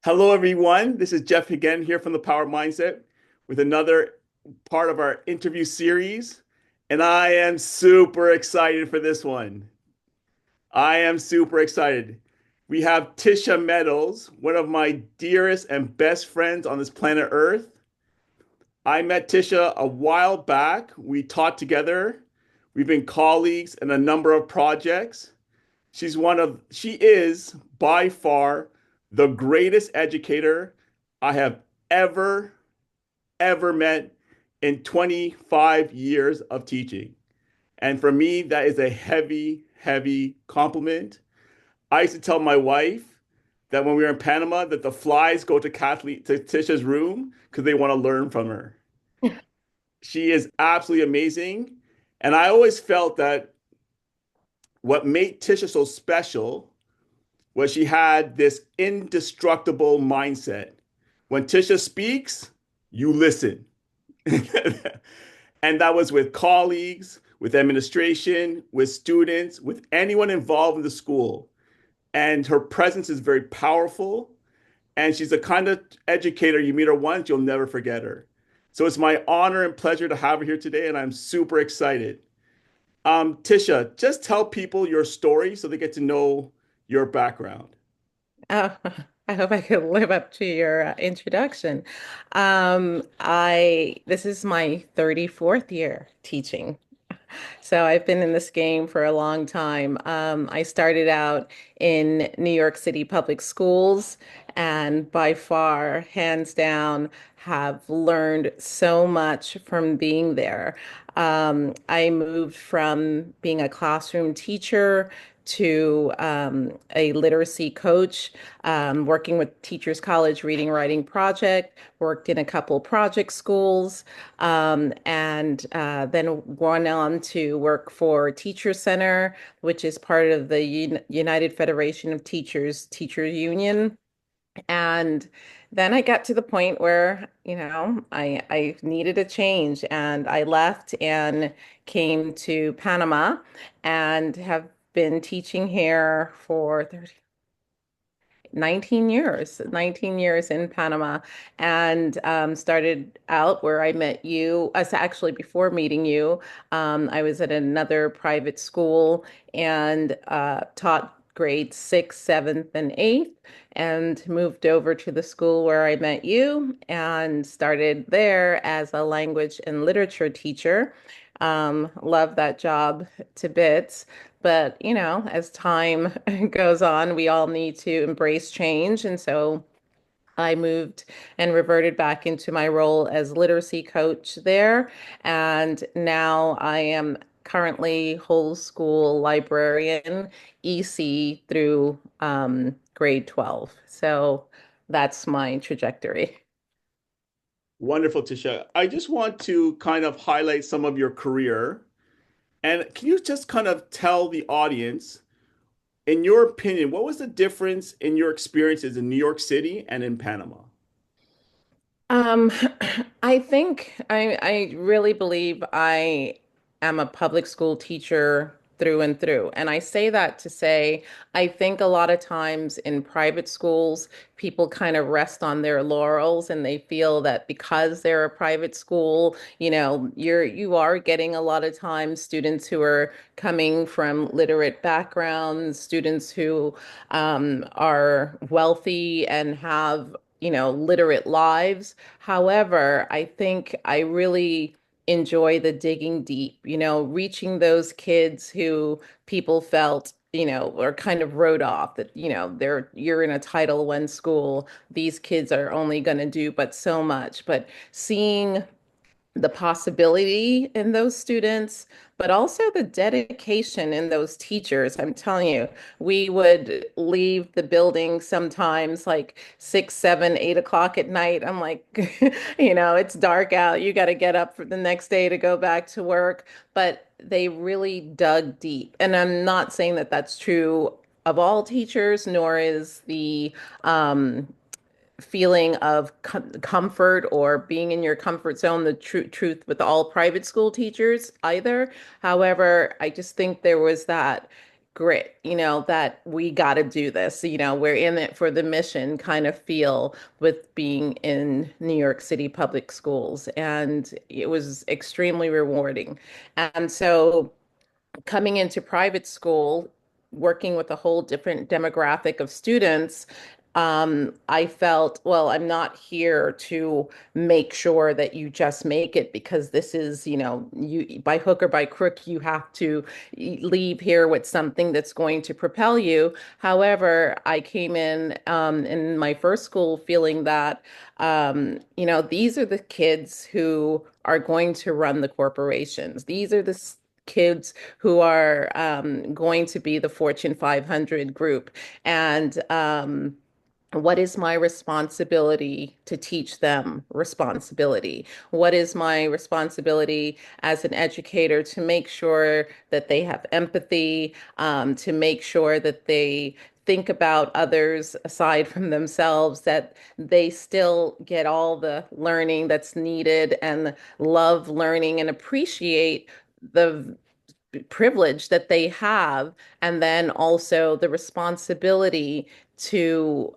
Hello, everyone. This is Jeff again here from the Power Mindset with another part of our interview series. And I am super excited for this one. I am super excited. We have Tisha Meadows, one of my dearest and best friends on this planet Earth. I met Tisha a while back. We taught together. We've been colleagues in a number of projects. She is by far the greatest educator I have ever, ever met in 25 years of teaching. And for me, that is a heavy, heavy compliment. I used to tell my wife that when we were in Panama, that the flies go to Tisha's room because they want to learn from her. She is absolutely amazing. And I always felt that what made Tisha so special was she had this indestructible mindset. When Tisha speaks, you listen. And that was with colleagues, with administration, with students, with anyone involved in the school. And her presence is very powerful. And she's the kind of educator you meet her once, you'll never forget her. So it's my honor and pleasure to have her here today, and I'm super excited. Tisha, just tell people your story so they get to know your background. Oh, I hope I could live up to your introduction. This is my 34th year teaching. So I've been in this game for a long time. I started out in New York City Public Schools, and by far, hands down, have learned so much from being there. I moved from being a classroom teacher to a literacy coach, working with Teachers College Reading Writing Project, worked in a couple project schools, and then went on to work for Teacher Center, which is part of the United Federation of Teachers, Teacher Union. And then I got to the point where, I needed a change and I left and came to Panama and have been teaching here for 19 years in Panama, and started out where I met you. As actually before meeting you, I was at another private school and taught grades sixth, seventh, and eighth, and moved over to the school where I met you and started there as a language and literature teacher. Love that job to bits. But, as time goes on, we all need to embrace change. And so I moved and reverted back into my role as literacy coach there. And now I am currently whole school librarian, EC through grade 12. So that's my trajectory. Wonderful, Tisha. I just want to kind of highlight some of your career. And can you just kind of tell the audience, in your opinion, what was the difference in your experiences in New York City and in Panama? Um, I think I really believe I am a public school teacher through and through. And I say that to say I think a lot of times in private schools, people kind of rest on their laurels and they feel that because they're a private school, you are getting a lot of times students who are coming from literate backgrounds, students who are wealthy and have literate lives. However, I think I really enjoy the digging deep, reaching those kids who people felt, or kind of wrote off that, you're in a Title I school. These kids are only going to do but so much. But seeing the possibility in those students, but also the dedication in those teachers. I'm telling you, we would leave the building sometimes like 6, 7, 8 o'clock at night. I'm like, it's dark out. You got to get up for the next day to go back to work. But they really dug deep. And I'm not saying that that's true of all teachers, nor is the feeling of comfort or being in your comfort zone, the truth with all private school teachers either. However, I just think there was that. grit, that we got to do this. We're in it for the mission kind of feel with being in New York City public schools. And it was extremely rewarding. And so coming into private school, working with a whole different demographic of students, I felt, well, I'm not here to make sure that you just make it because this is, you by hook or by crook, you have to leave here with something that's going to propel you. However, I came in my first school feeling that, these are the kids who are going to run the corporations. These are the kids who are going to be the Fortune 500 group. And what is my responsibility to teach them responsibility? What is my responsibility as an educator to make sure that they have empathy, to make sure that they think about others aside from themselves, that they still get all the learning that's needed and love learning and appreciate the privilege that they have, and then also the responsibility to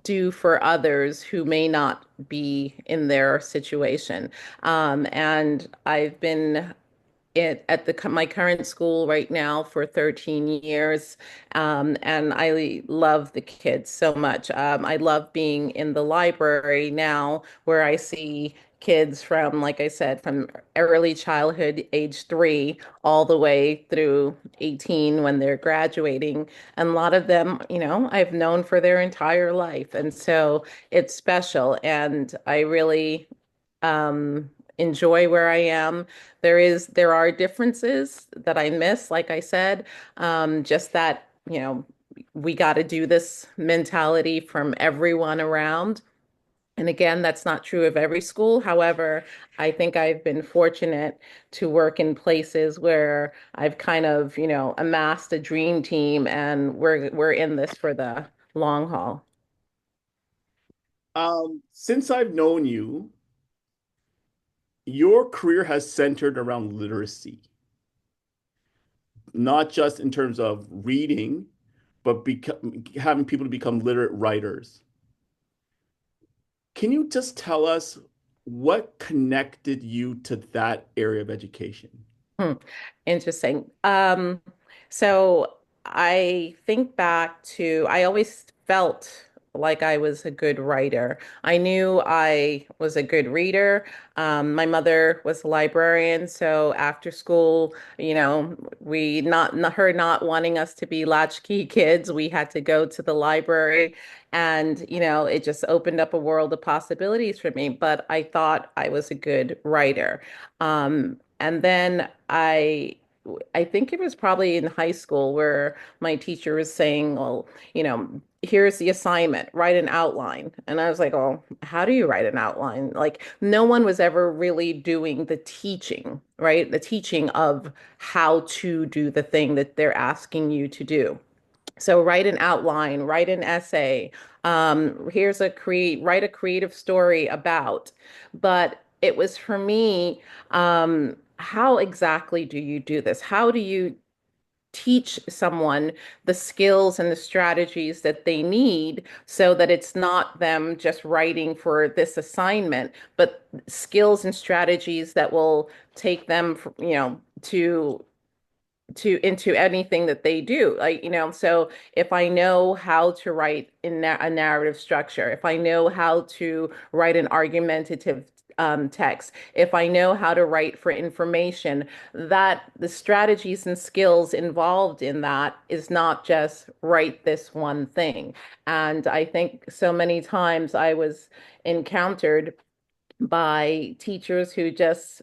do for others who may not be in their situation. And I've been at my current school right now for 13 years. And I love the kids so much. I love being in the library now where I see kids from, like I said, from early childhood, age 3, all the way through 18 when they're graduating. And a lot of them, I've known for their entire life. And so it's special. And I really enjoy where I am. There are differences that I miss, like I said, just that, we got to do this mentality from everyone around. And again, that's not true of every school. However, I think I've been fortunate to work in places where I've kind of, amassed a dream team, and we're in this for the long haul. Since I've known you, your career has centered around literacy, not just in terms of reading, but having people to become literate writers. Can you just tell us what connected you to that area of education? Hmm. Interesting. So I think back to, I always felt like I was a good writer. I knew I was a good reader. My mother was a librarian, so after school, we her not wanting us to be latchkey kids, we had to go to the library, and it just opened up a world of possibilities for me. But I thought I was a good writer. And then I think it was probably in high school where my teacher was saying, well, here's the assignment, write an outline. And I was like, oh, how do you write an outline? Like, no one was ever really doing the teaching, right? The teaching of how to do the thing that they're asking you to do. So write an outline, write an essay. Write a creative story about. But it was for me, how exactly do you do this? How do you teach someone the skills and the strategies that they need so that it's not them just writing for this assignment, but skills and strategies that will take them, to into anything that they do, like, so if I know how to write in a narrative structure, if I know how to write an argumentative text, if I know how to write for information, that the strategies and skills involved in that is not just write this one thing. And I think so many times I was encountered by teachers who just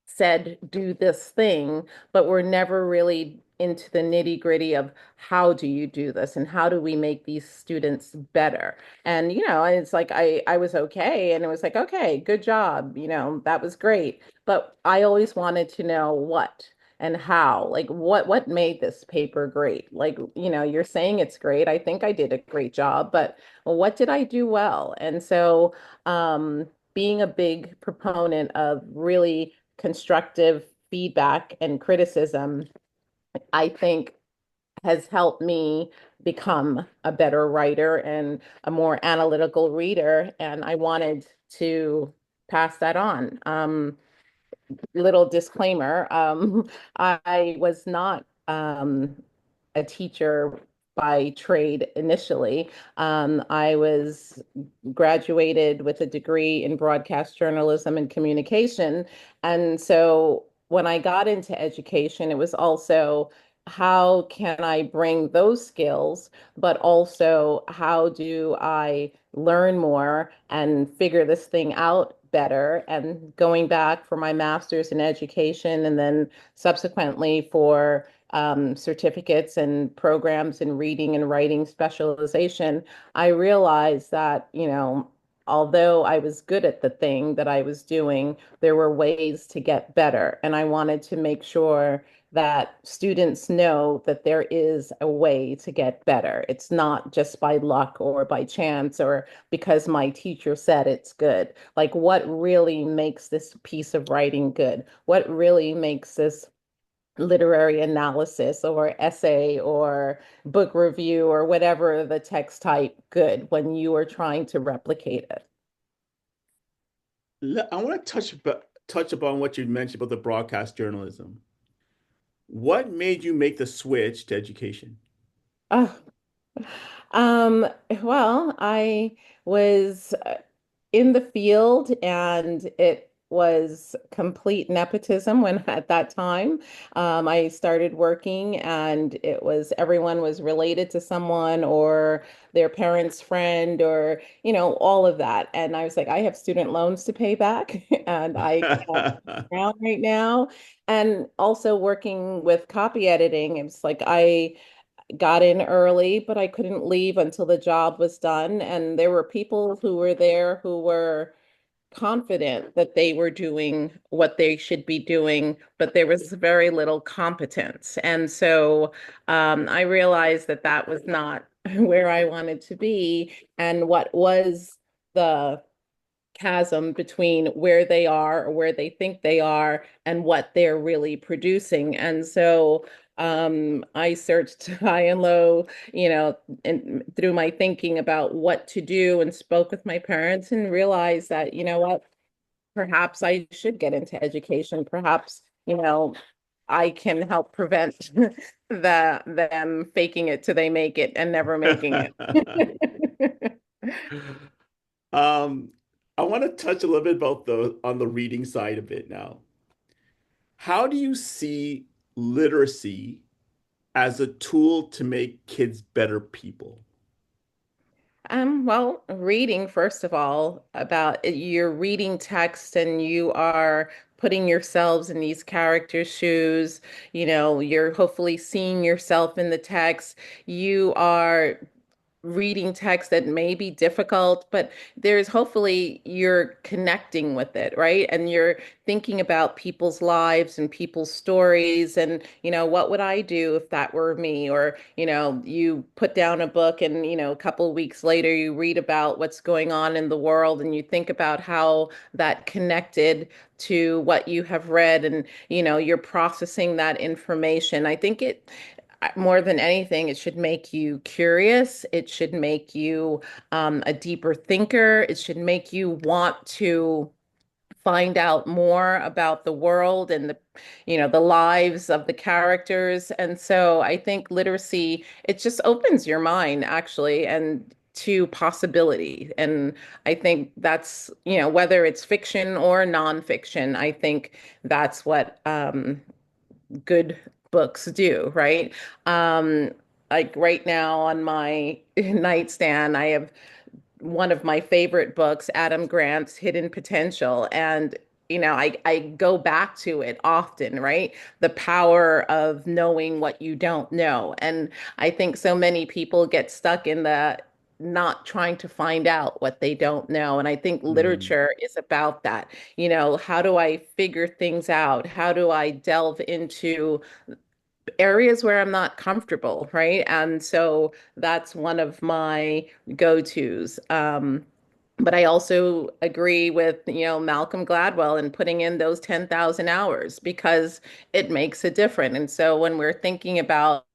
said, do this thing, but we're never really into the nitty-gritty of how do you do this and how do we make these students better. And it's like I was okay, and it was like, okay, good job, that was great, but I always wanted to know what and how, like what made this paper great. Like, you're saying it's great, I think I did a great job, but what did I do well? And so being a big proponent of really constructive feedback and criticism, I think has helped me become a better writer and a more analytical reader. And I wanted to pass that on. Little disclaimer, I was not a teacher by trade initially. I was graduated with a degree in broadcast journalism and communication. And so when I got into education, it was also how can I bring those skills, but also how do I learn more and figure this thing out better? And going back for my master's in education and then subsequently for certificates and programs in reading and writing specialization, I realized that, although I was good at the thing that I was doing, there were ways to get better. And I wanted to make sure that students know that there is a way to get better. It's not just by luck or by chance or because my teacher said it's good. Like, what really makes this piece of writing good? What really makes this literary analysis or essay or book review or whatever the text type good when you are trying to replicate it? I want to touch upon what you mentioned about the broadcast journalism. What made you make the switch to education? Oh, um, well, I was in the field and it was complete nepotism when at that time I started working and it was everyone was related to someone or their parents' friend or all of that. And I was like, I have student loans to pay back and I can't around right now. And also working with copy editing, it's like I got in early, but I couldn't leave until the job was done. And there were people who were there who were confident that they were doing what they should be doing, but there was very little competence. And so I realized that that was not where I wanted to be. And what was the chasm between where they are or where they think they are and what they're really producing. And so I searched high and low, and through my thinking about what to do and spoke with my parents and realized that, what, perhaps I should get into education. Perhaps, I can help prevent them faking it till they make it and never making it. Um, I want to touch a little bit about the on the reading side of it now. How do you see literacy as a tool to make kids better people? Well, reading, first of all, about you're reading text and you are putting yourselves in these characters' shoes. You're hopefully seeing yourself in the text. You are reading text that may be difficult, but there's hopefully you're connecting with it, right? And you're thinking about people's lives and people's stories and, what would I do if that were me? Or, you put down a book and, a couple of weeks later you read about what's going on in the world and you think about how that connected to what you have read and, you're processing that information. I think it more than anything, it should make you curious. It should make you a deeper thinker. It should make you want to find out more about the world and the lives of the characters. And so I think literacy, it just opens your mind actually and to possibility. And I think that's, whether it's fiction or nonfiction, I think that's what good books do, right? Um, like right now on my nightstand, I have one of my favorite books, Adam Grant's Hidden Potential. And, I go back to it often, right? The power of knowing what you don't know. And I think so many people get stuck in the not trying to find out what they don't know. And I think Mm. literature is about that. How do I figure things out? How do I delve into areas where I'm not comfortable, right? And so that's one of my go-tos. But I also agree with, Malcolm Gladwell and putting in those 10,000 hours because it makes a difference. And so when we're thinking about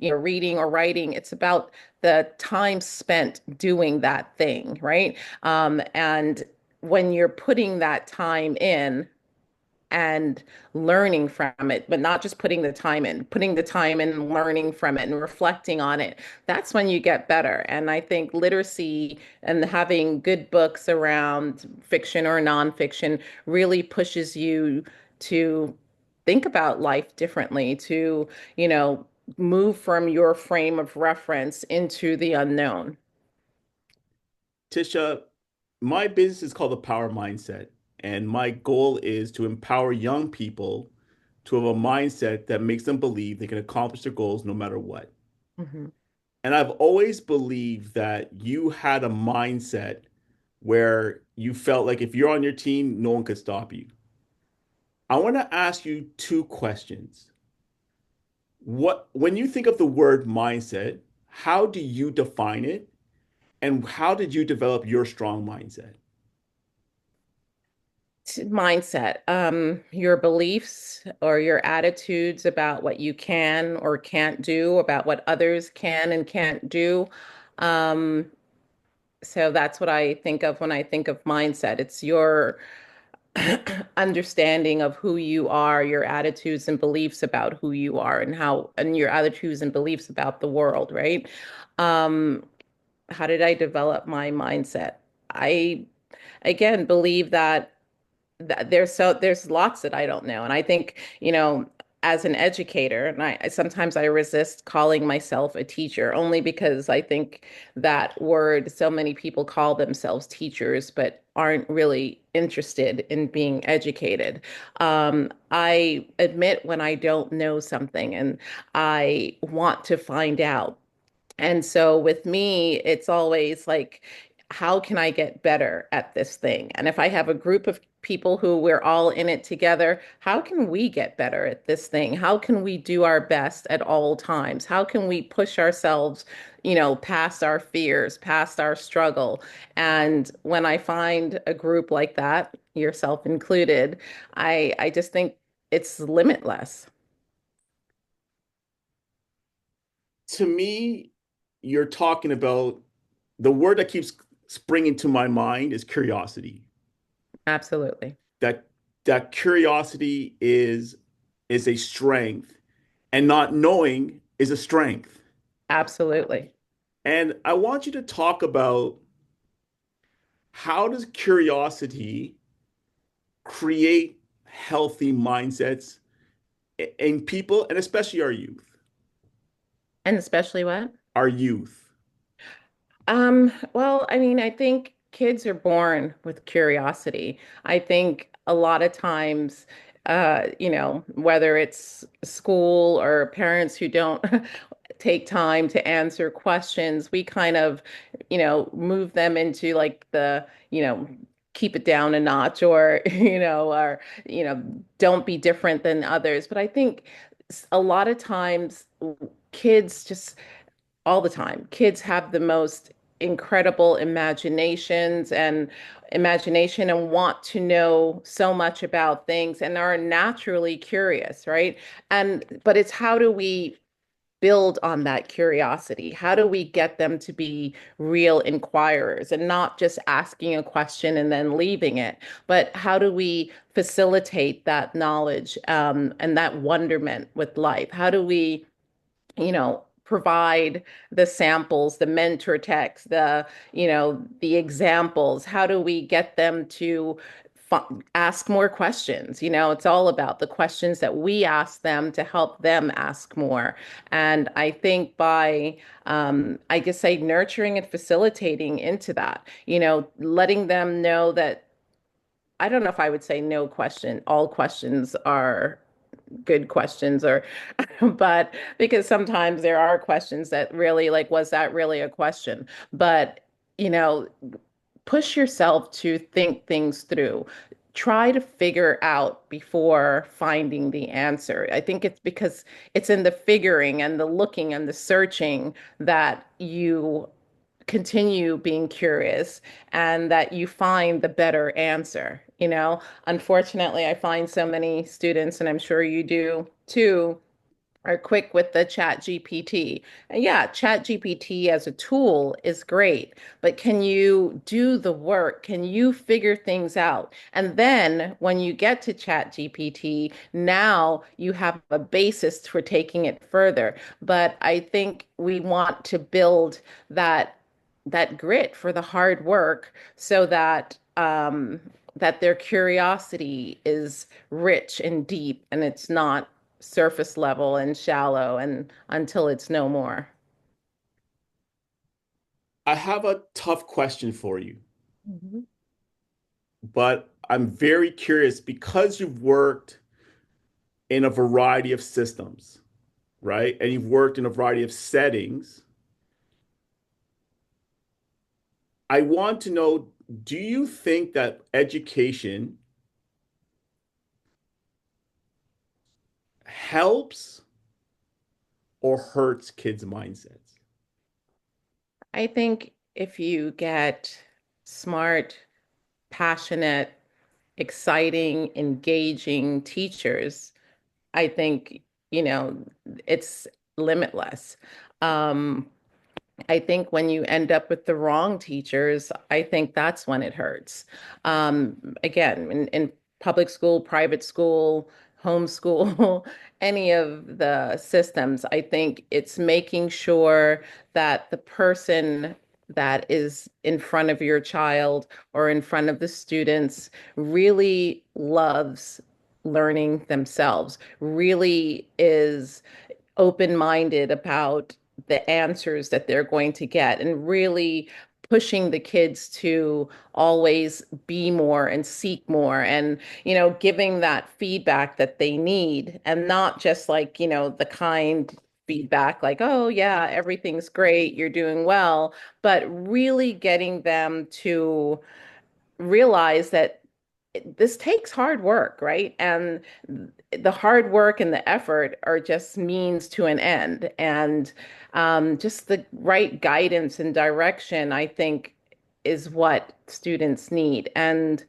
reading or writing. It's about the time spent doing that thing, right? And when you're putting that time in and learning from it, but not just putting the time in and learning from it and reflecting on it, that's when you get better. And I think literacy and having good books around fiction or nonfiction really pushes you to think about life differently, to, you know, move from your frame of reference into the unknown. Tisha, my business is called the Power Mindset, and my goal is to empower young people to have a mindset that makes them believe they can accomplish their goals no matter what. Mhm. And I've always believed that you had a mindset where you felt like if you're on your team, no one could stop you. I want to ask you two questions. When you think of the word mindset, how do you define it? And how did you develop your strong mindset? Mindset, your beliefs or your attitudes about what you can or can't do, about what others can and can't do. Um, so that's what I think of when I think of mindset. It's your understanding of who you are, your attitudes and beliefs about who you are and and your attitudes and beliefs about the world, right? Um, how did I develop my mindset? I, again, believe that there's lots that I don't know. And I think, as an educator, and sometimes I resist calling myself a teacher only because I think that word, so many people call themselves teachers, but aren't really interested in being educated. I admit when I don't know something and I want to find out. And so with me, it's always like, how can I get better at this thing? And if I have a group of people who we're all in it together, how can we get better at this thing? How can we do our best at all times? How can we push ourselves, past our fears, past our struggle? And when I find a group like that, yourself included, I just think it's limitless. To me, you're talking about the word that keeps springing to my mind is curiosity. Absolutely. That that curiosity is a strength, and not knowing is a strength. Absolutely. And I want you to talk about how does curiosity create healthy mindsets in people, and especially our youth. And especially what? Our youth. Well, I mean, I think kids are born with curiosity. I think a lot of times, whether it's school or parents who don't take time to answer questions, we kind of, move them into like keep it down a notch or, you know, don't be different than others. But I think a lot of times kids just all the time. Kids have the most incredible imagination and want to know so much about things and are naturally curious, right? But it's how do we build on that curiosity? How do we get them to be real inquirers and not just asking a question and then leaving it? But how do we facilitate that knowledge and that wonderment with life? How do we provide the samples, the mentor text, the examples? How do we get them to ask more questions? It's all about the questions that we ask them to help them ask more. And I think by, I guess, say, nurturing and facilitating into that, letting them know that I don't know if I would say no question, all questions are good questions or but because sometimes there are questions that really like was that really a question, but you know push yourself to think things through, try to figure out before finding the answer. I think it's because it's in the figuring and the looking and the searching that you continue being curious and that you find the better answer. Unfortunately, I find so many students, and I'm sure you do too, are quick with the chat GPT. And yeah, chat GPT as a tool is great, but can you do the work? Can you figure things out? And then when you get to chat GPT, now you have a basis for taking it further. But I think we want to build that grit for the hard work so that that their curiosity is rich and deep and it's not surface level and shallow and until it's no more. I have a tough question for you, Mhm. but I'm very curious because you've worked in a variety of systems, right? And you've worked in a variety of settings. I want to know, do you think that education helps or hurts kids' mindsets? I think if you get smart, passionate, exciting, engaging teachers, I think, you know, it's limitless. Um, I think when you end up with the wrong teachers, I think that's when it hurts. Again, in public school, private school, homeschool, any of the systems, I think it's making sure that the person that is in front of your child or in front of the students really loves learning themselves, really is open-minded about the answers that they're going to get and really pushing the kids to always be more and seek more and giving that feedback that they need and not just like the kind feedback like, oh yeah, everything's great, you're doing well, but really getting them to realize that this takes hard work, right? And the hard work and the effort are just means to an end. And just the right guidance and direction, I think, is what students need. And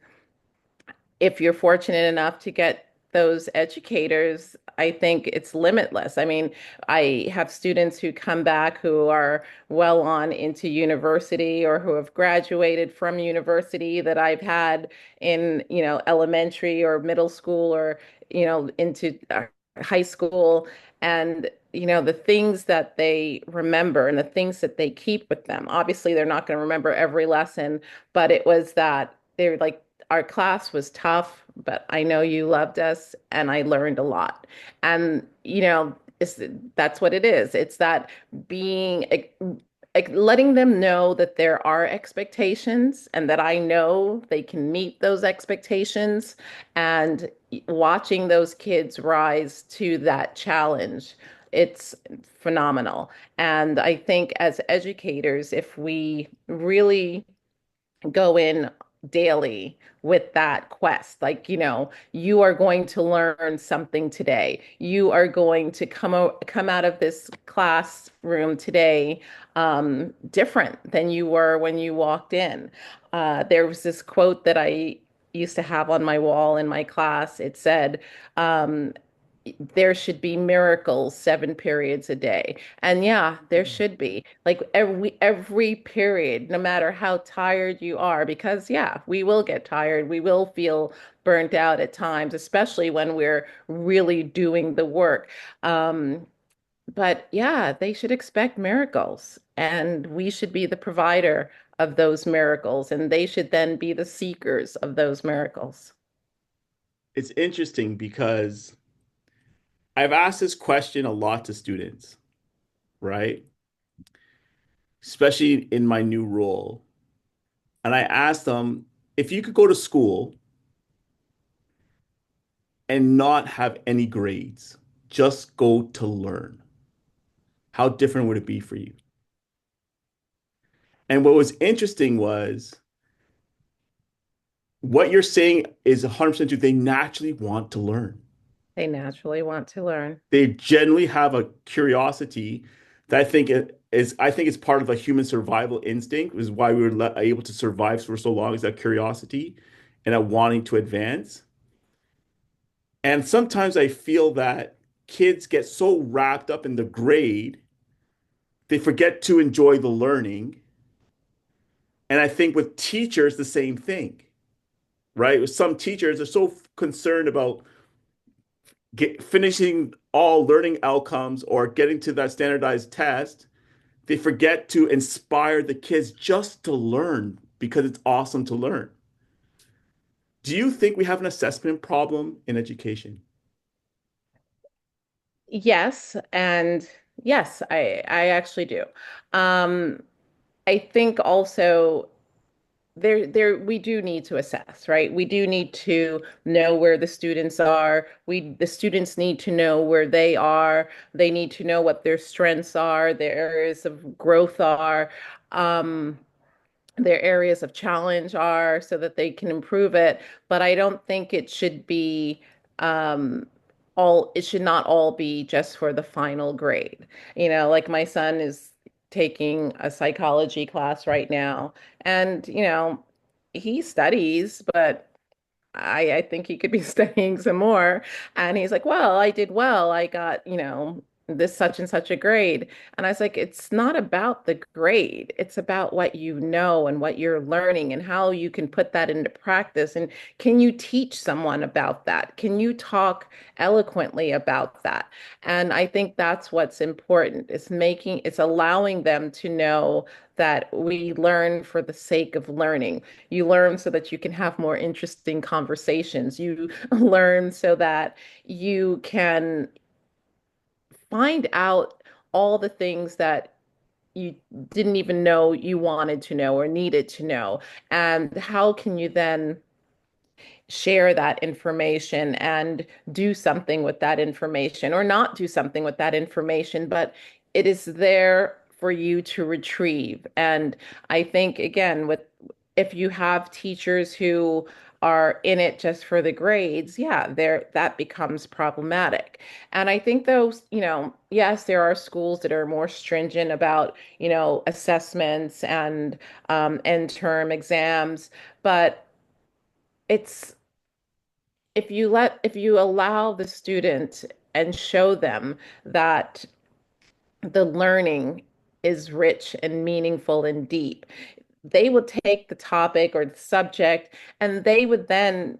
if you're fortunate enough to get those educators, I think it's limitless. I mean, I have students who come back who are well on into university or who have graduated from university that I've had in, elementary or middle school or, into high school. And, the things that they remember and the things that they keep with them. Obviously, they're not going to remember every lesson, but it was that they're like, our class was tough, but I know you loved us and I learned a lot. And, that's what it is. It's that being, letting them know that there are expectations and that I know they can meet those expectations and watching those kids rise to that challenge. It's phenomenal. And I think as educators, if we really go in daily with that quest. Like, you are going to learn something today. You are going to come out of this classroom today different than you were when you walked in. There was this quote that I used to have on my wall in my class. It said, there should be miracles 7 periods a day. And yeah, there should be. Like every period, no matter how tired you are, because yeah, we will get tired. We will feel burnt out at times, especially when we're really doing the work. Um, but yeah, they should expect miracles, and we should be the provider of those miracles, and they should then be the seekers of those miracles. It's interesting because I've asked this question a lot to students, right? Especially in my new role. And I asked them, if you could go to school and not have any grades, just go to learn, how different would it be for you? And what was interesting was what you're saying is 100% true. They naturally want to learn. They naturally want to learn. They generally have a curiosity that I think it's part of a human survival instinct, is why we were able to survive for so long, is that curiosity and that wanting to advance. And sometimes I feel that kids get so wrapped up in the grade, they forget to enjoy the learning. And I think with teachers, the same thing, right? Some teachers are so concerned about finishing all learning outcomes or getting to that standardized test, they forget to inspire the kids just to learn because it's awesome to learn. Do you think we have an assessment problem in education? Yes, and yes, I actually do. Um, I think also there we do need to assess, right? We do need to know where the students are. The students need to know where they are. They need to know what their strengths are, their areas of growth are. Um, their areas of challenge are so that they can improve it. But I don't think it should be um, it should not all be just for the final grade. Like my son is taking a psychology class right now, and he studies, but I think he could be studying some more. And he's like, well, I did well. I got, this such and such a grade. And I was like, it's not about the grade. It's about what you know and what you're learning and how you can put that into practice. And can you teach someone about that? Can you talk eloquently about that? And I think that's what's important. It's allowing them to know that we learn for the sake of learning. You learn so that you can have more interesting conversations. You learn so that you can find out all the things that you didn't even know you wanted to know or needed to know. And how can you then share that information and do something with that information or not do something with that information, but it is there for you to retrieve. And I think again, with if you have teachers who are in it just for the grades, yeah, there that becomes problematic. And I think those, yes, there are schools that are more stringent about, assessments and end term exams, but it's if you allow the student and show them that the learning is rich and meaningful and deep, they would take the topic or the subject and they would then,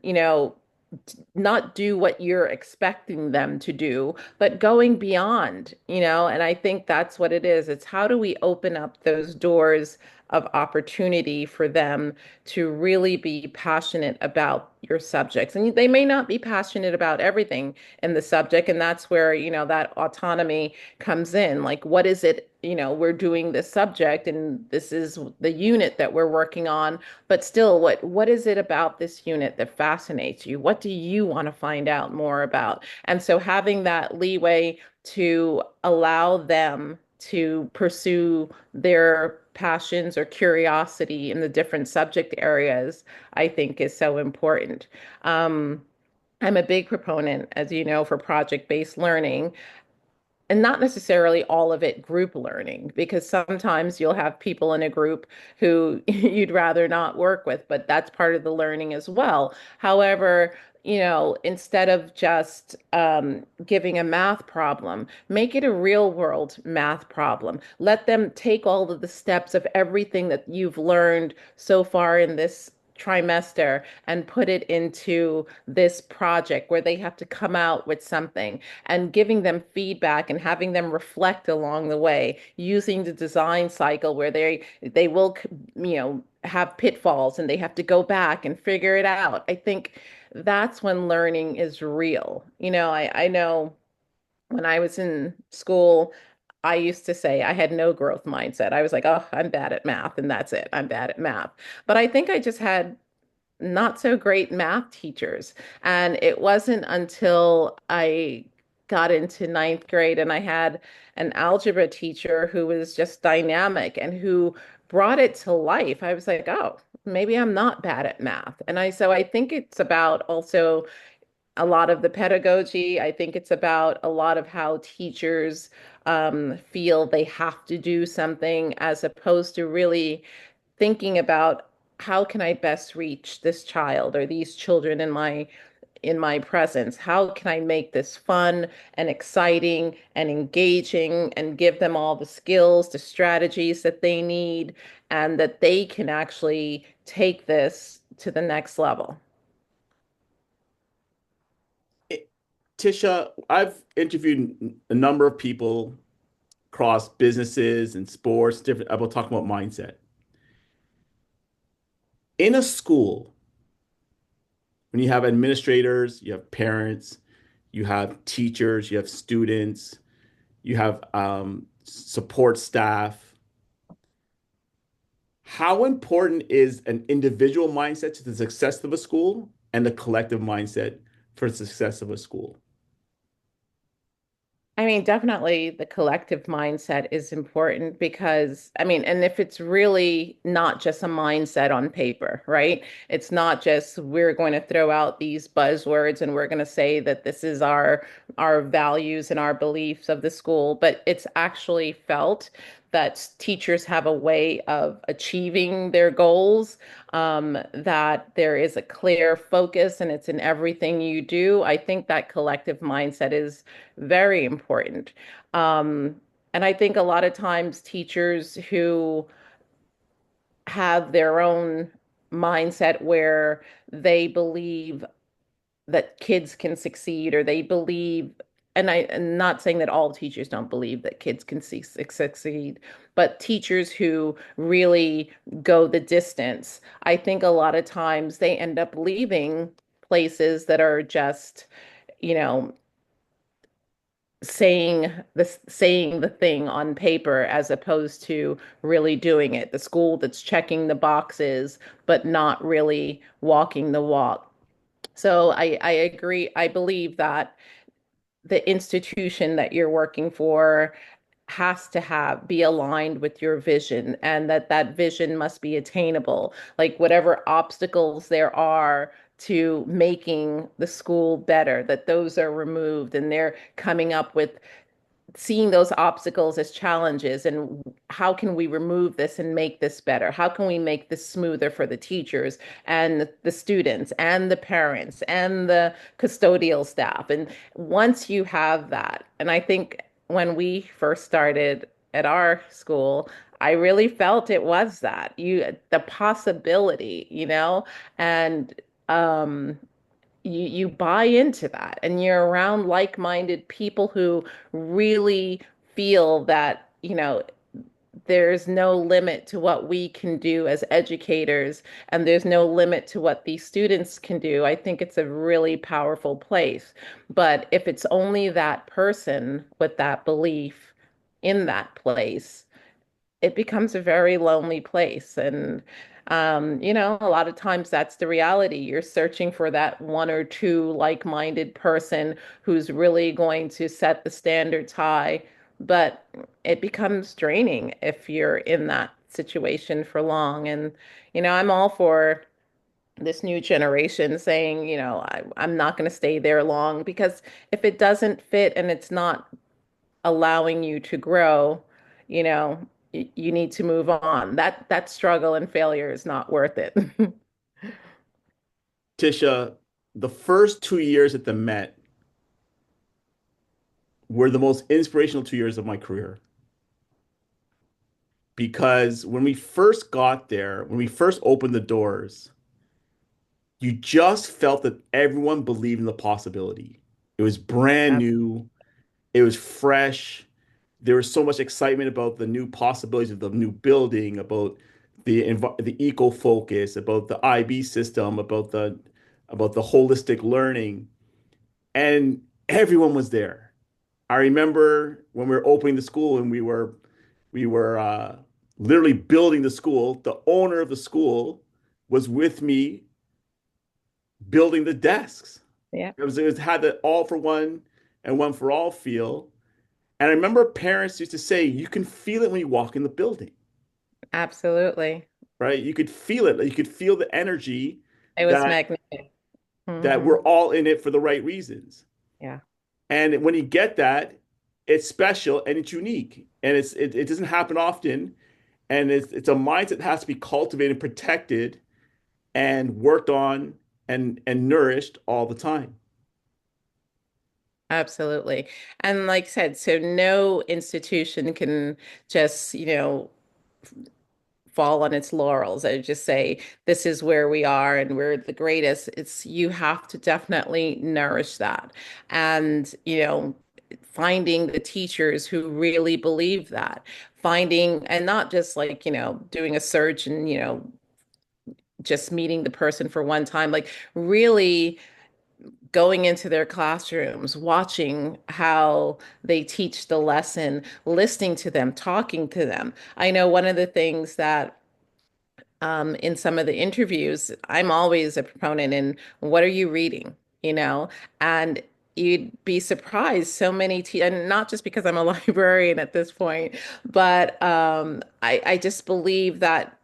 not do what you're expecting them to do, but going beyond, and I think that's what it is. It's how do we open up those doors of opportunity for them to really be passionate about your subjects. And they may not be passionate about everything in the subject. And that's where, that autonomy comes in. Like, what is it? We're doing this subject and this is the unit that we're working on, but still, what is it about this unit that fascinates you? What do you want to find out more about? And so having that leeway to allow them to pursue their passions or curiosity in the different subject areas, I think is so important. Um, I'm a big proponent, as you know, for project-based learning and not necessarily all of it group learning, because sometimes you'll have people in a group who you'd rather not work with, but that's part of the learning as well. However, instead of just giving a math problem, make it a real world math problem. Let them take all of the steps of everything that you've learned so far in this trimester and put it into this project where they have to come out with something, and giving them feedback and having them reflect along the way using the design cycle where they will have pitfalls and they have to go back and figure it out. I think that's when learning is real. I know when I was in school, I used to say I had no growth mindset. I was like, oh, I'm bad at math and that's it. I'm bad at math. But I think I just had not so great math teachers. And it wasn't until I got into ninth grade and I had an algebra teacher who was just dynamic and who brought it to life. I was like, oh, maybe I'm not bad at math. So I think it's about also a lot of the pedagogy. I think it's about a lot of how teachers feel they have to do something as opposed to really thinking about how can I best reach this child or these children in my in my presence? How can I make this fun and exciting and engaging and give them all the skills, the strategies that they need, and that they can actually take this to the next level? It- Tisha, I've interviewed a number of people across businesses and sports, different about talking about mindset. In a school, when you have administrators, you have parents, you have teachers, you have students, you have support staff. How important is an individual mindset to the success of a school and the collective mindset for the success of a school? I mean, definitely the collective mindset is important because, I mean, and if it's really not just a mindset on paper, right? It's not just we're going to throw out these buzzwords and we're going to say that this is our values and our beliefs of the school, but it's actually felt that teachers have a way of achieving their goals, that there is a clear focus and it's in everything you do. I think that collective mindset is very important. Um, and I think a lot of times teachers who have their own mindset where they believe that kids can succeed, or they believe, and I'm not saying that all teachers don't believe that kids can succeed, but teachers who really go the distance, I think a lot of times they end up leaving places that are just, you know, saying the thing on paper as opposed to really doing it. The school that's checking the boxes but not really walking the walk. So I agree. I believe that the institution that you're working for has to have be aligned with your vision, and that that vision must be attainable. Like whatever obstacles there are to making the school better, that those are removed, and they're coming up with seeing those obstacles as challenges, and how can we remove this and make this better? How can we make this smoother for the teachers and the students and the parents and the custodial staff? And once you have that, and I think when we first started at our school, I really felt it was that the possibility, and um you buy into that, and you're around like-minded people who really feel that, there's no limit to what we can do as educators, and there's no limit to what these students can do. I think it's a really powerful place. But if it's only that person with that belief in that place, it becomes a very lonely place. And, a lot of times that's the reality. You're searching for that one or two like-minded person who's really going to set the standards high. But it becomes draining if you're in that situation for long. And, I'm all for this new generation saying, I'm not going to stay there long, because if it doesn't fit and it's not allowing you to grow, you know, you need to move on. That struggle and failure is not worth it. Tisha, the first 2 years at the Met were the most inspirational 2 years of my career because when we first got there, when we first opened the doors, you just felt that everyone believed in the possibility. It was brand Ab- new, it was fresh. There was so much excitement about the new possibilities of the new building, about the eco focus, about the IB system, about the holistic learning, and everyone was there. I remember when we were opening the school and we were literally building the school. The owner of the school was with me building the desks. Yeah, It had the all for one and one for all feel. And I remember parents used to say, you can feel it when you walk in the building, absolutely. right? You could feel it. You could feel the energy It was that magnetic. we're Hmm. all in it for the right reasons. Yeah, And when you get that, it's special and it's unique. And it doesn't happen often. And it's a mindset that has to be cultivated, protected, and worked on and nourished all the time. Absolutely. And like I said, so no institution can just, fall on its laurels and just say, this is where we are and we're the greatest. It's you have to definitely nourish that. And, finding the teachers who really believe that, finding and not just like, doing a search and, just meeting the person for one time, like really going into their classrooms, watching how they teach the lesson, listening to them, talking to them. I know one of the things that in some of the interviews, I'm always a proponent in what are you reading, you know? And you'd be surprised so many and not just because I'm a librarian at this point, but I just believe that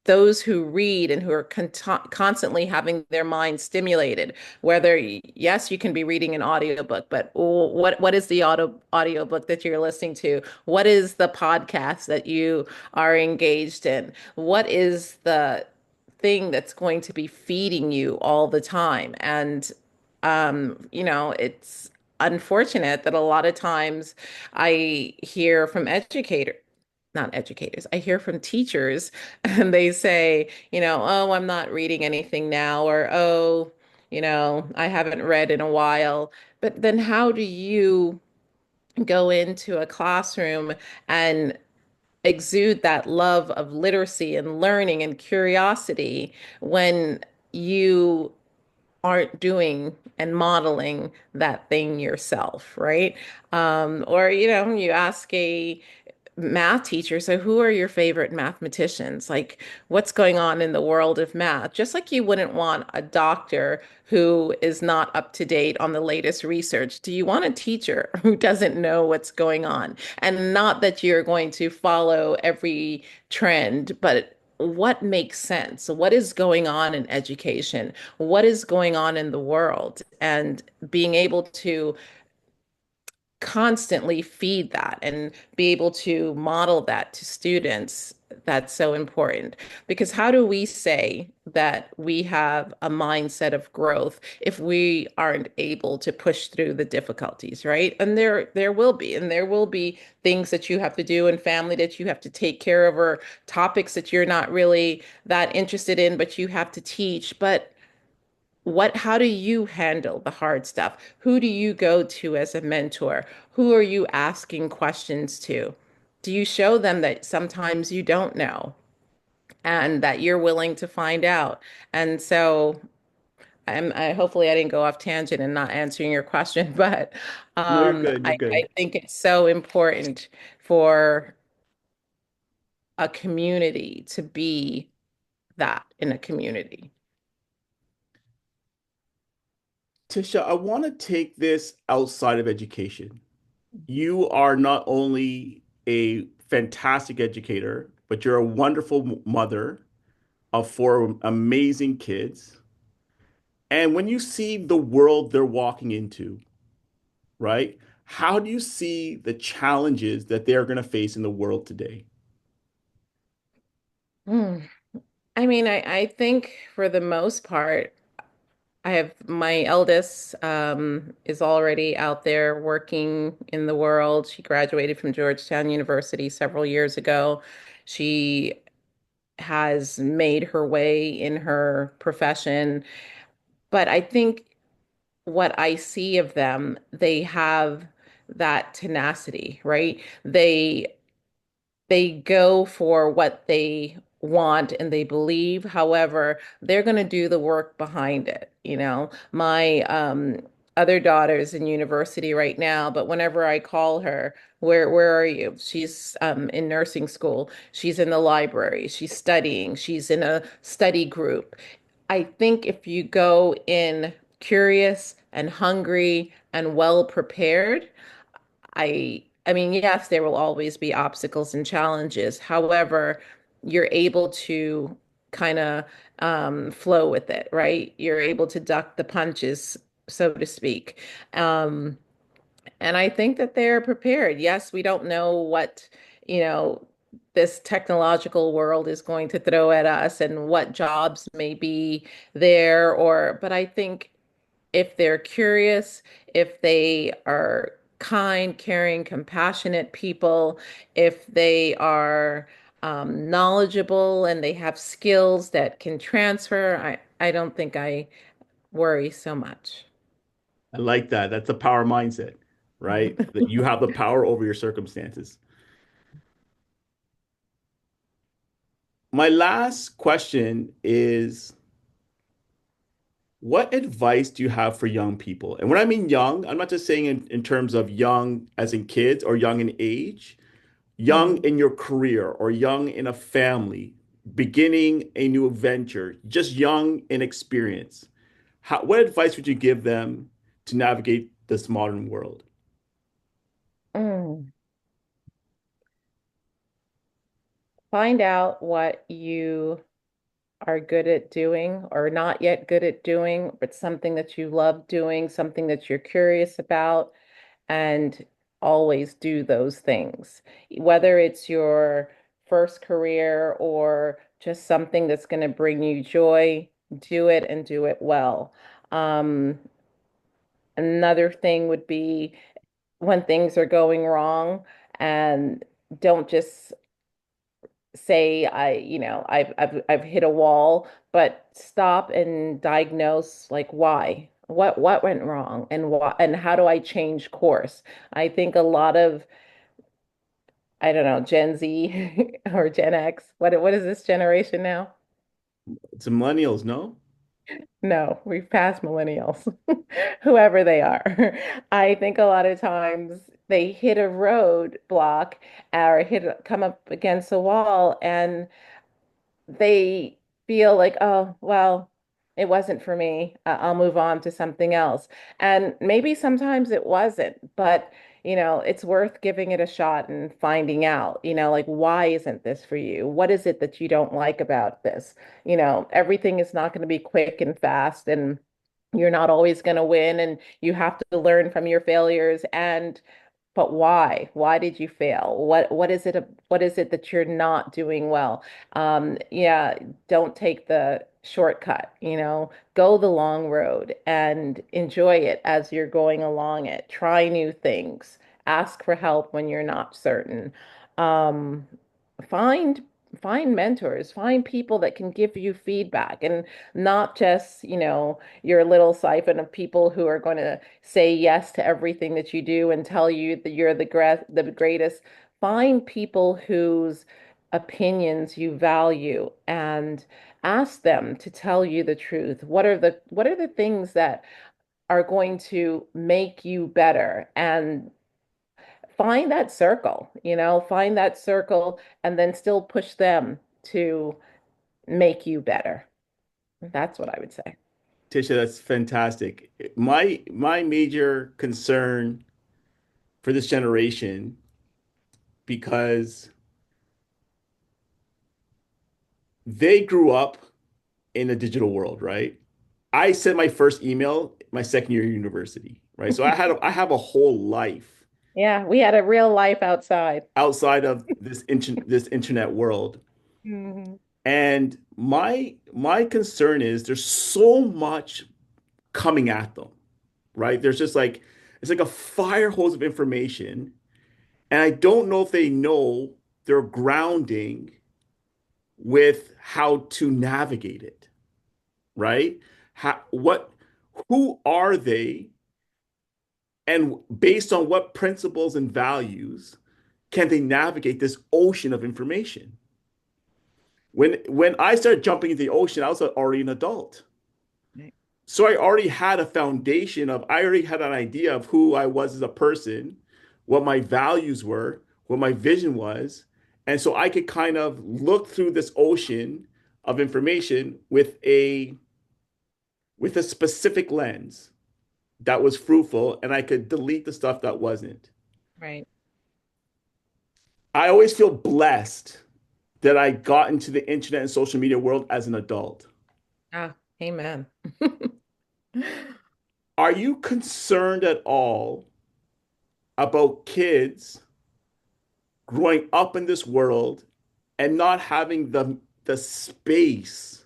those who read and who are constantly having their mind stimulated, whether yes, you can be reading an audiobook, but what is the audiobook that you're listening to? What is the podcast that you are engaged in? What is the thing that's going to be feeding you all the time? And it's unfortunate that a lot of times I hear from not educators. I hear from teachers and they say, oh, I'm not reading anything now, or oh, I haven't read in a while. But then how do you go into a classroom and exude that love of literacy and learning and curiosity when you aren't doing and modeling that thing yourself, right? Or, you ask a math teacher. So, who are your favorite mathematicians? Like, what's going on in the world of math? Just like you wouldn't want a doctor who is not up to date on the latest research. Do you want a teacher who doesn't know what's going on? And not that you're going to follow every trend, but what makes sense? What is going on in education? What is going on in the world? And being able to constantly feed that and be able to model that to students. That's so important because how do we say that we have a mindset of growth if we aren't able to push through the difficulties, right? And there will be things that you have to do and family that you have to take care of or topics that you're not really that interested in, but you have to teach. But how do you handle the hard stuff? Who do you go to as a mentor? Who are you asking questions to? Do you show them that sometimes you don't know and that you're willing to find out? And so hopefully I didn't go off tangent and not answering your question, but No, you're good. You're I good. think it's so important for a community to be that in a community. Tisha, I want to take this outside of education. You are not only a fantastic educator, but you're a wonderful mother of four amazing kids. And when you see the world they're walking into, right? How do you see the challenges that they're going to face in the world today? Hmm. I mean, I think for the most part, I have my eldest is already out there working in the world. She graduated from Georgetown University several years ago. She has made her way in her profession. But I think what I see of them, they have that tenacity, right? They go for what they want and they believe. However, they're going to do the work behind it. My other daughter's in university right now, but whenever I call her, where are you? She's in nursing school. She's in the library. She's studying. She's in a study group. I think if you go in curious and hungry and well prepared, I mean, yes, there will always be obstacles and challenges. However, you're able to kind of flow with it, right? You're able to duck the punches, so to speak. And I think that they're prepared. Yes, we don't know what, you know, this technological world is going to throw at us and what jobs may be there, or but I think if they're curious, if they are kind, caring, compassionate people, if they are knowledgeable and they have skills that can transfer, I don't think I worry so much. I like that. That's a power mindset, right? That you have the power over your circumstances. My last question is, what advice do you have for young people? And when I mean young, I'm not just saying in terms of young as in kids or young in age, young Mhm. in your career or young in a family, beginning a new adventure, just young in experience. What advice would you give them to navigate this modern world? Mm. Find out what you are good at doing or not yet good at doing, but something that you love doing, something that you're curious about, and always do those things. Whether it's your first career or just something that's going to bring you joy, do it and do it well. Um, Another thing would be when things are going wrong, and don't just say I've hit a wall, but stop and diagnose like why. What went wrong and why and how do I change course? I think a lot of I don't know, Gen Z or Gen X. What is this generation now? It's millennials, no? No, we've passed millennials, whoever they are. I think a lot of times they hit a road block or come up against a wall and they feel like, oh, well, it wasn't for me. I'll move on to something else. And maybe sometimes it wasn't, but it's worth giving it a shot and finding out, like, why isn't this for you? What is it that you don't like about this? Everything is not going to be quick and fast, and you're not always going to win, and you have to learn from your failures. And but why? Why did you fail? What is it that you're not doing well? Yeah, don't take the shortcut, go the long road and enjoy it as you're going along it. Try new things. Ask for help when you're not certain. Um, find find mentors, find people that can give you feedback and not just, your little siphon of people who are going to say yes to everything that you do and tell you that you're the greatest. Find people whose opinions you value and ask them to tell you the truth. What are the things that are going to make you better? And find that circle and then still push them to make you better. That's what I would say. Tisha, that's fantastic. My major concern for this generation, because they grew up in a digital world, right? I sent my first email my second year of university, right? So I have a whole life Yeah, we had a real life outside. outside of this internet world. Mhm. And my concern is there's so much coming at them, right? There's just like it's like a fire hose of information, and I don't know if they know their grounding with how to navigate it, right? Who are they, and based on what principles and values can they navigate this ocean of information? When I started jumping into the ocean, I was already an adult. Right. So I already had an idea of who I was as a person, what my values were, what my vision was. And so I could kind of look through this ocean of information with a specific lens that was fruitful, and I could delete the stuff that wasn't. Right. I always feel blessed that I got into the internet and social media world as an adult. Ah, amen. Are you concerned at all about kids growing up in this world and not having the space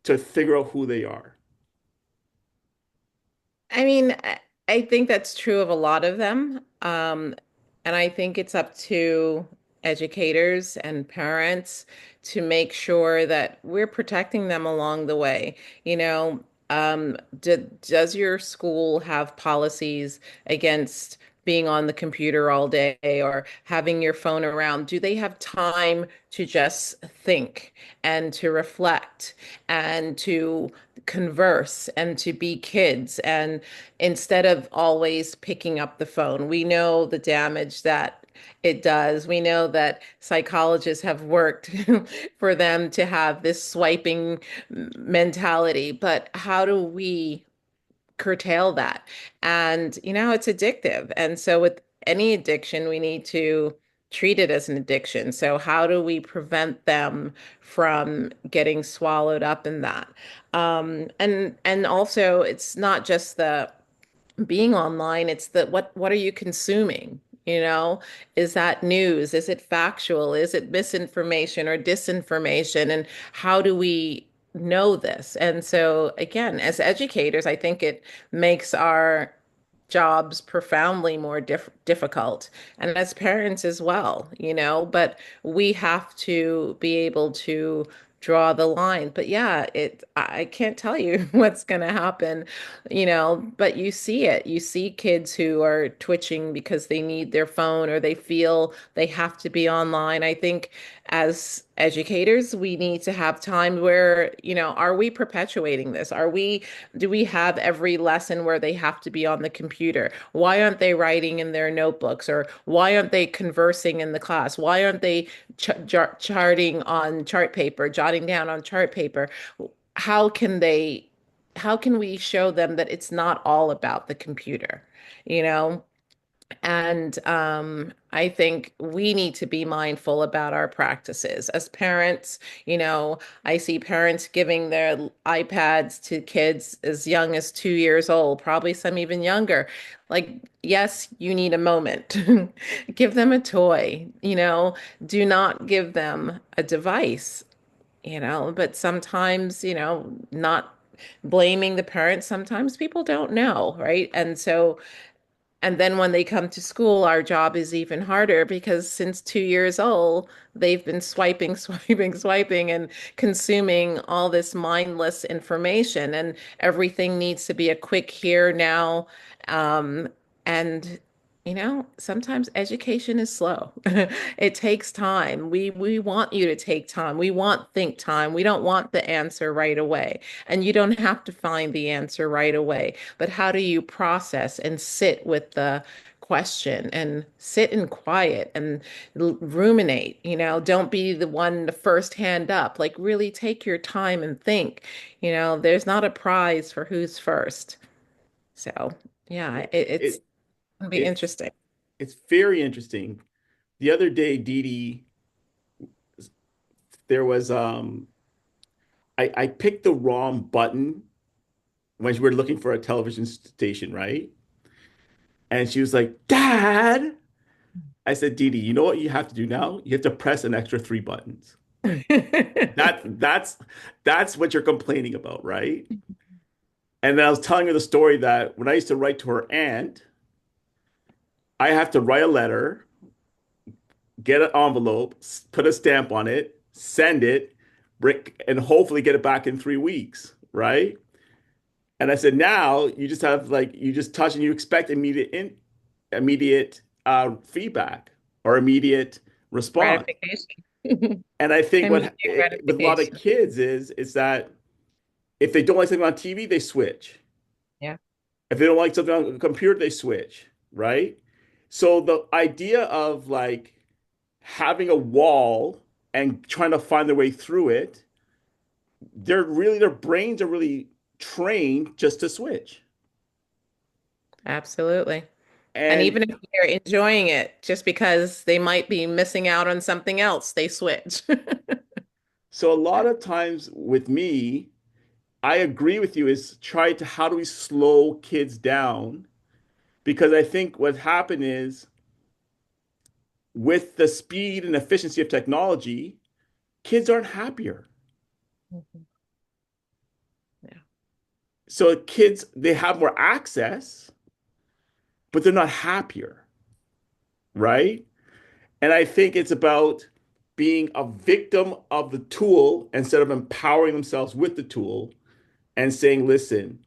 to figure out who they are. I mean, I think that's true of a lot of them. And I think it's up to educators and parents to make sure that we're protecting them along the way. You know, does your school have policies against being on the computer all day or having your phone around? Do they have time to just think and to reflect and to converse and to be kids and instead of always picking up the phone? We know the damage that it does. We know that psychologists have worked for them to have this swiping mentality, but how do we curtail that? And, it's addictive. And so with any addiction, we need to treat it as an addiction. So how do we prevent them from getting swallowed up in that? And also it's not just the being online, it's the what are you consuming? You know, is that news? Is it factual? Is it misinformation or disinformation? And how do we know this? And so again, as educators, I think it makes our jobs profoundly more difficult, and as parents as well, but we have to be able to draw the line. But yeah, I can't tell you what's going to happen, but you see it. You see kids who are twitching because they need their phone or they feel they have to be online. I think as educators, we need to have time where, are we perpetuating this? Do we have every lesson where they have to be on the computer? Why aren't they writing in their notebooks? Or why aren't they conversing in the class? Why aren't they charting on chart paper, jotting down on chart paper? How can they, how can we show them that it's not all about the computer, you know? And I think we need to be mindful about our practices. As parents, I see parents giving their iPads to kids as young as 2 years old, probably some even younger. Like, yes, you need a moment. Give them a toy, do not give them a device, but sometimes, not blaming the parents, sometimes people don't know, right? And then when they come to school, our job is even harder because since 2 years old, they've been swiping, swiping, swiping, and consuming all this mindless information. And everything needs to be a quick here now. Um, and sometimes education is slow. It takes time. We want you to take time. We want think time. We don't want the answer right away. And you don't have to find the answer right away. But how do you process and sit with the question and sit in quiet and ruminate? Don't be the one the first hand up. Like really take your time and think. There's not a prize for who's first. So yeah, It, it's it gonna be it's interesting. it's very interesting. The other day, Dee Dee, there was I picked the wrong button when we were looking for a television station, right? And she was like, Dad. I said, Dee Dee, you know what you have to do now? You have to press an extra three buttons. That that's what you're complaining about, right? And then I was telling her the story that when I used to write to her aunt, I have to write a letter, get an envelope, put a stamp on it, send it, and hopefully get it back in 3 weeks, right? And I said, now you just have like you just touch and you expect immediate feedback or immediate response. Gratification. And I think Immediate with a lot of gratification. kids is that if they don't like something on TV, they switch. Yeah, If they don't like something on the computer, they switch, right? So the idea of like having a wall and trying to find their way through it, their brains are really trained just to switch. absolutely. And And even if they're enjoying it, just because they might be missing out on something else, they switch. so a lot of times with me, I agree with you is try to how do we slow kids down? Because I think what happened is with the speed and efficiency of technology, kids aren't happier. Mhm. Yeah, So kids, they have more access, but they're not happier, right? And I think it's about being a victim of the tool instead of empowering themselves with the tool and saying, listen,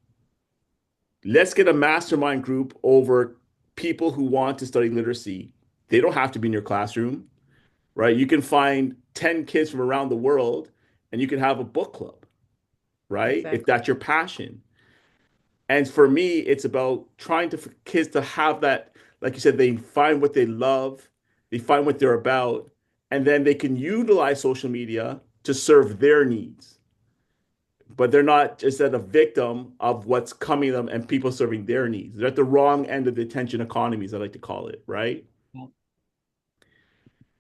let's get a mastermind group over people who want to study literacy. They don't have to be in your classroom, right? You can find 10 kids from around the world and you can have a book club, right? If exactly. that's your passion. And for me, it's about trying to for kids to have that, like you said, they find what they love, they find what they're about, and then they can utilize social media to serve their needs. But they're not just at a victim of what's coming to them and people serving their needs. They're at the wrong end of the attention economy, as I like to call it, right? Yeah.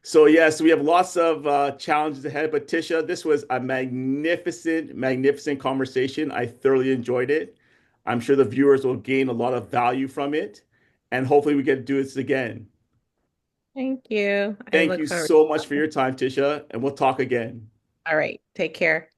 So yes, we have lots of challenges ahead. But Tisha, this was a magnificent, magnificent conversation. I thoroughly enjoyed it. I'm sure the viewers will gain a lot of value from it, and hopefully we get to do this again. Thank you. I Thank look you forward so much to for it. your time, Tisha, and we'll talk again. All right. Take care.